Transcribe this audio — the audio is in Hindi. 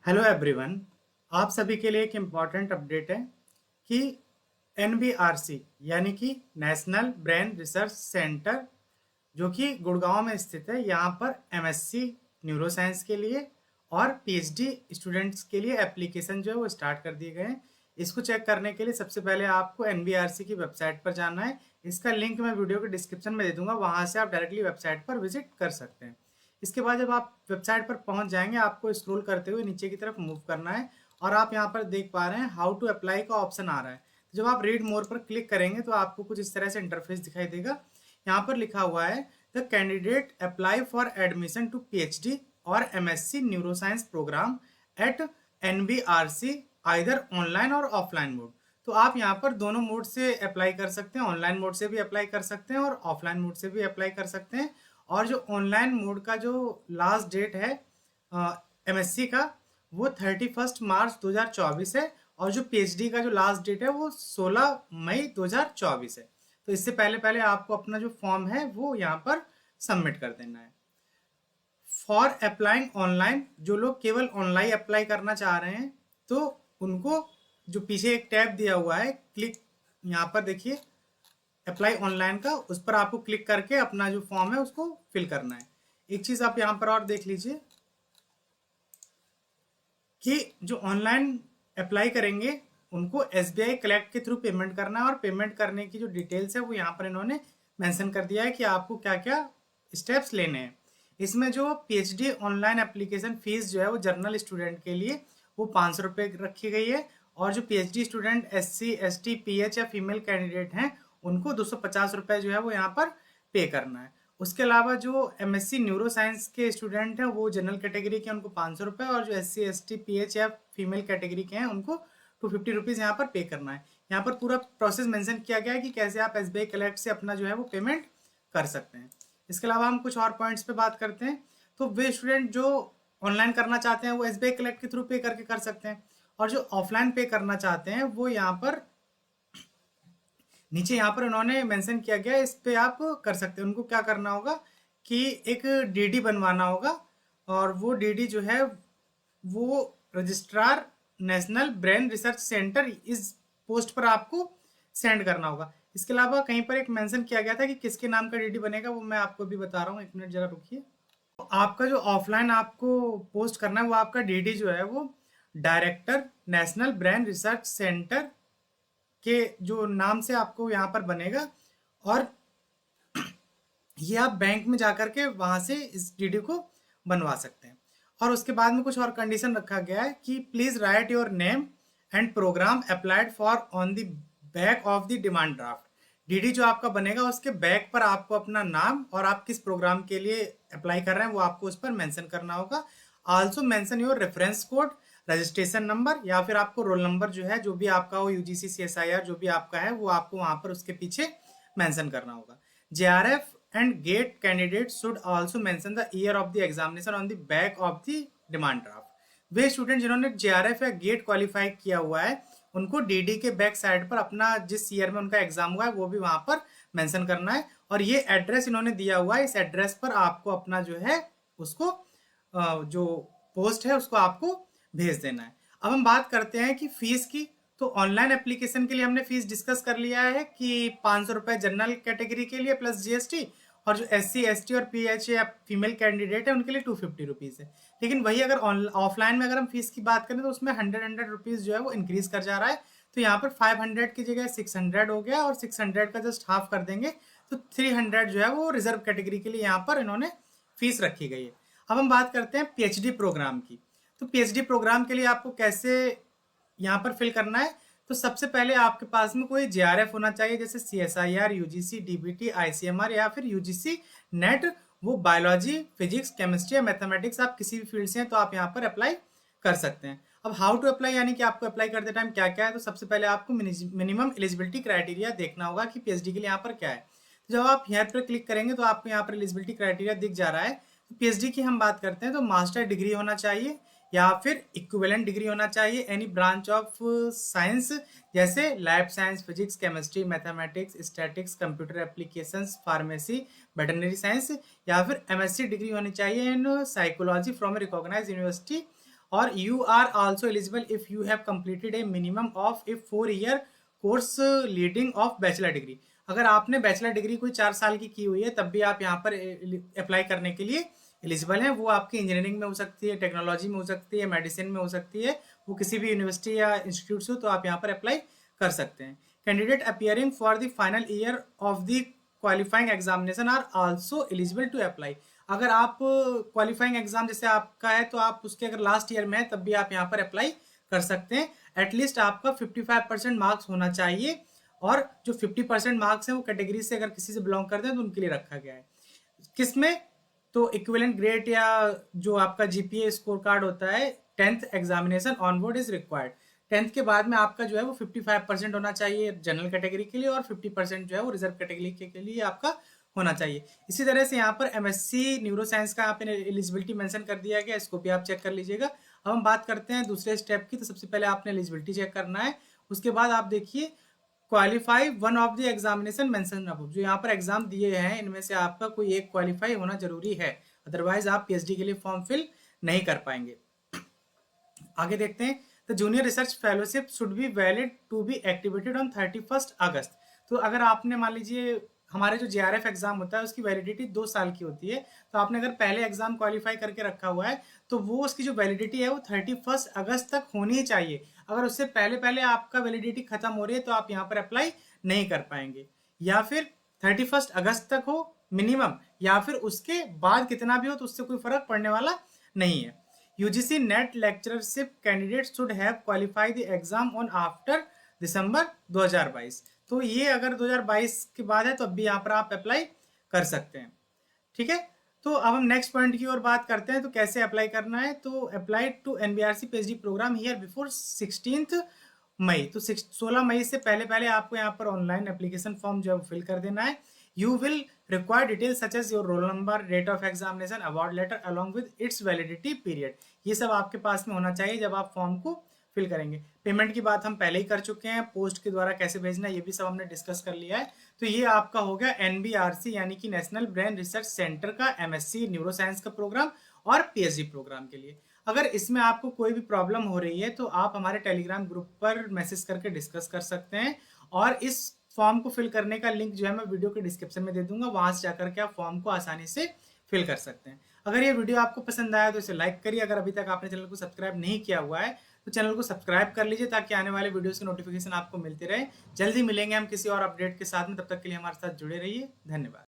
Hello everyone. आप सभी के लिए एक इम्पॉर्टेंट अपडेट है कि एनबीआरसी यानी कि नेशनल ब्रेन रिसर्च सेंटर जो कि गुड़गांव में स्थित है, यहाँ पर एमएससी न्यूरो साइंस के लिए और पीएचडी स्टूडेंट्स के लिए एप्लीकेशन जो है वो स्टार्ट कर दिए गए हैं। इसको चेक करने के लिए सबसे पहले आपको एनबीआरसी की वेबसाइट पर जाना है। इसका लिंक मैं वीडियो के डिस्क्रिप्शन में दे दूंगा, वहाँ से आप डायरेक्टली वेबसाइट पर विजिट कर सकते हैं। इसके बाद जब आप वेबसाइट पर पहुंच जाएंगे, आपको स्क्रॉल करते हुए नीचे की तरफ मूव करना है और आप यहाँ पर देख पा रहे हैं हाउ टू अप्लाई का ऑप्शन आ रहा है। तो जब आप रीड मोर पर क्लिक करेंगे तो आपको कुछ इस तरह से इंटरफेस दिखाई देगा। यहाँ पर लिखा हुआ है the candidate apply for admission to PhD और MSc neuroscience program at NBRC either online और ऑफलाइन मोड। तो आप यहाँ पर दोनों मोड से अप्लाई कर सकते हैं, ऑनलाइन मोड से भी अप्लाई कर सकते हैं और ऑफलाइन मोड से भी अप्लाई कर सकते हैं। और जो ऑनलाइन मोड का जो लास्ट डेट है एमएससी का, वो 31 मार्च 2024 है और जो पीएचडी का जो लास्ट डेट है वो 16 मई 2024 है। तो इससे पहले पहले आपको अपना जो फॉर्म है वो यहाँ पर सबमिट कर देना है। फॉर अप्लाइंग ऑनलाइन, जो लोग केवल ऑनलाइन अप्लाई करना चाह रहे हैं तो उनको जो पीछे एक टैब दिया हुआ है, क्लिक, यहाँ पर देखिए अप्लाई ऑनलाइन का, उस पर आपको क्लिक करके अपना जो फॉर्म है उसको फिल करना है। एक चीज आप यहाँ पर और देख लीजिए कि जो ऑनलाइन अप्लाई करेंगे उनको एसबीआई कलेक्ट के थ्रू पेमेंट करना है और पेमेंट करने की जो डिटेल्स है वो यहाँ पर इन्होंने मेंशन कर दिया है कि आपको क्या क्या स्टेप्स लेने हैं। इसमें जो पीएचडी ऑनलाइन एप्लीकेशन फीस जो है वो जर्नल स्टूडेंट के लिए वो 500 रुपये रखी गई है और जो PhD student SC ST pH या फीमेल कैंडिडेट हैं उनको 250 रुपये जो है वो यहाँ पर पे करना है। उसके अलावा जो एमएससी न्यूरो साइंस के स्टूडेंट हैं वो जनरल कैटेगरी के, उनको 500 रुपये, और जो एससी एसटी पीएच या फीमेल कैटेगरी के हैं उनको 250 रुपीज़ यहाँ पर पे करना है। यहाँ पर पूरा प्रोसेस मेंशन किया गया है कि कैसे आप एसबीआई कलेक्ट से अपना जो है वो पेमेंट कर सकते हैं। इसके अलावा हम कुछ और पॉइंट्स पे बात करते हैं। तो वे स्टूडेंट जो ऑनलाइन करना चाहते हैं वो एसबीआई कलेक्ट के थ्रू पे करके कर सकते हैं, और जो ऑफलाइन पे करना चाहते हैं वो यहाँ पर नीचे यहाँ पर उन्होंने मेंशन किया गया है, इस पे आप कर सकते हैं। उनको क्या करना होगा कि एक डीडी बनवाना होगा और वो डीडी जो है वो registrar national brain research centre इस पोस्ट पर आपको सेंड करना होगा। इसके अलावा कहीं पर एक मेंशन किया गया था कि किसके नाम का डीडी बनेगा, वो मैं आपको भी बता रहा हूँ, एक मिनट जरा रुकिए। तो आपका जो ऑफलाइन आपको पोस्ट करना है वो आपका डीडी जो है वो director national brain research centre के जो नाम से आपको यहाँ पर बनेगा, और ये आप बैंक में जाकर के वहाँ से इस डीडी को बनवा सकते हैं। और उसके बाद में कुछ और कंडीशन रखा गया है कि please write your name and programme applied for on the back of the demand draft. DD जो आपका बनेगा उसके बैक पर आपको अपना नाम और आप किस प्रोग्राम के लिए अप्लाई कर रहे हैं वो आपको उस पर मेंशन करना होगा। Also mention your reference code, registration number या फिर आपको रोल नंबर जो है जो भी आपका हो, यूजीसी सीएसआईआर जो भी आपका है वो आपको वहां पर उसके पीछे मेंशन करना होगा। JRF and GATE candidate should also mention the year of the examination on the back of the demand draft. वे स्टूडेंट जिन्होंने जेआरएफ या गेट क्वालिफाई किया हुआ है उनको डीडी के बैक साइड पर अपना जिस ईयर में उनका एग्जाम हुआ है वो भी वहां पर मेंशन करना है, और ये एड्रेस इन्होंने दिया हुआ है, इस एड्रेस पर आपको अपना जो है उसको जो पोस्ट है उसको आपको भेज देना है। अब हम बात करते हैं कि फीस की। तो ऑनलाइन एप्लीकेशन के लिए हमने फीस डिस्कस कर लिया है कि 500 रुपये जनरल कैटेगरी के लिए प्लस जीएसटी, और जो एससी एसटी और पीएच या फीमेल कैंडिडेट है उनके लिए 250 रुपीज़ है। लेकिन वही अगर ऑफलाइन में अगर हम फीस की बात करें तो उसमें 100 रुपीज़ जो है वो इंक्रीज कर जा रहा है। तो यहाँ पर 500 की जगह 600 हो गया, और 600 का जस्ट हाफ कर देंगे तो 300 जो है वो रिजर्व कैटेगरी के लिए यहाँ पर इन्होंने फीस रखी गई है। अब हम बात करते हैं पीएचडी प्रोग्राम की। तो पीएचडी प्रोग्राम के लिए आपको कैसे यहाँ पर फिल करना है, तो सबसे पहले आपके पास में कोई जेआरएफ होना चाहिए, जैसे सीएसआईआर, यूजीसी, डीबीटी, आईसीएमआर या फिर यूजीसी नेट, वो बायोलॉजी, फिजिक्स, केमिस्ट्री या मैथमेटिक्स, आप किसी भी फील्ड से हैं तो आप यहाँ पर अप्लाई कर सकते हैं। अब हाउ टू अप्लाई यानी कि आपको अप्लाई करते टाइम क्या क्या है, तो सबसे पहले आपको मिनिमम एलिजिबिलिटी क्राइटेरिया देखना होगा कि पीएचडी के लिए यहाँ पर क्या है। तो जब आप यहाँ पर क्लिक करेंगे तो आपको यहाँ पर एलिजिबिलिटी क्राइटेरिया दिख जा रहा है। तो पीएचडी की हम बात करते हैं तो मास्टर डिग्री होना चाहिए या फिर इक्विवेलेंट डिग्री होना चाहिए एनी ब्रांच ऑफ साइंस, जैसे lab science, physics, chemistry, mathematics, statics, computer applications, pharmacy, veterinary science, या फिर एमएससी डिग्री होनी चाहिए in psychology from a recognized university, और you are also eligible if you have completed a minimum of a 4 year course leading of bachelor degree. अगर आपने बैचलर डिग्री कोई 4 साल की हुई है तब भी आप यहाँ पर अप्लाई करने के लिए एलिजिबल हैं। वो आपकी इंजीनियरिंग में हो सकती है, टेक्नोलॉजी में हो सकती है, मेडिसिन में हो सकती है, वो किसी भी यूनिवर्सिटी या इंस्टीट्यूट से हो तो आप यहाँ पर अप्लाई कर सकते हैं। Candidate appearing for the final year of the qualifying examination are also eligible to apply. अगर आप क्वालिफाइंग एग्जाम जैसे आपका है तो आप उसके अगर लास्ट ईयर में है तब भी आप यहाँ पर अप्लाई कर सकते हैं। एटलीस्ट आपका 55% मार्क्स होना चाहिए, और जो 50% मार्क्स हैं वो कैटेगरी से अगर किसी से बिलोंग करते हैं तो उनके लिए रखा गया है। किसमें? तो इक्विवेलेंट ग्रेड या जो आपका जीपीए स्कोर कार्ड होता है 10th examination onward is required. 10th के बाद में आपका जो है वो 55% होना चाहिए जनरल कैटेगरी के लिए, और 50% जो है वो रिजर्व कैटेगरी के लिए आपका होना चाहिए। इसी तरह से यहाँ पर एमएससी न्यूरो साइंस का यहाँ पे एलिजिबिलिटी मेंशन कर दिया गया, इसको भी आप चेक कर लीजिएगा। अब हम बात करते हैं दूसरे स्टेप की। तो सबसे पहले आपने एलिजिबिलिटी चेक करना है, उसके बाद आप देखिए qualify one of the examination mention above. जो यहाँ पर एग्जाम दिए हैं इनमें से आपका कोई एक क्वालिफाई होना जरूरी है, अदरवाइज आप पीएचडी के लिए फॉर्म फिल नहीं कर पाएंगे। आगे देखते हैं। The junior research fellowship should be valid to be activated on 31 August. तो अगर आपने मान लीजिए हमारे जो जेआरएफ एग्जाम होता है उसकी वैलिडिटी 2 साल की होती है, तो आपने अगर पहले एग्जाम क्वालिफाई करके रखा हुआ है तो वो उसकी जो वैलिडिटी है वो 31 अगस्त तक होनी ही चाहिए। अगर उससे पहले पहले आपका वैलिडिटी खत्म हो रही है तो आप यहाँ पर अप्लाई नहीं कर पाएंगे। या फिर 31 अगस्त तक हो मिनिमम, या फिर उसके बाद कितना भी हो तो उससे कोई फर्क पड़ने वाला नहीं है। UGC net lectureship candidate should have qualify the exam on after December 2022। तो ये अगर 2022 के बाद है तो अब भी यहाँ पर आप अप्लाई कर सकते हैं। ठीक है, तो अब हम नेक्स्ट पॉइंट की ओर बात करते हैं। तो कैसे अप्लाई करना है? तो apply to NBRC PhD program here before 16 May. तो 16 मई से पहले पहले आपको यहाँ पर ऑनलाइन एप्लीकेशन फॉर्म जो है फिल कर देना है। You will require details such as your roll number, date of examination, award letter along with its validity period. ये सब आपके पास में होना चाहिए जब आप फॉर्म को फिल करेंगे। पेमेंट की बात हम पहले ही कर चुके हैं, पोस्ट के द्वारा कैसे भेजना है ये भी सब हमने डिस्कस कर लिया है। तो ये आपका हो गया एनबीआरसी यानी कि नेशनल ब्रेन रिसर्च सेंटर का एमएससी न्यूरो साइंस का प्रोग्राम और पीएचडी प्रोग्राम के लिए। अगर इसमें आपको कोई भी प्रॉब्लम हो रही है तो आप हमारे टेलीग्राम ग्रुप पर मैसेज करके डिस्कस कर सकते हैं, और इस फॉर्म को फिल करने का लिंक जो है मैं वीडियो के डिस्क्रिप्शन में दे दूंगा, वहां से जाकर के आप फॉर्म को आसानी से फिल कर सकते हैं। अगर ये वीडियो आपको पसंद आया तो इसे लाइक करिए। अगर अभी तक आपने चैनल को सब्सक्राइब नहीं किया हुआ है तो चैनल को सब्सक्राइब कर लीजिए ताकि आने वाले वीडियोस की नोटिफिकेशन आपको मिलती रहे। जल्दी मिलेंगे हम किसी और अपडेट के साथ में, तब तक के लिए हमारे साथ जुड़े रहिए। धन्यवाद।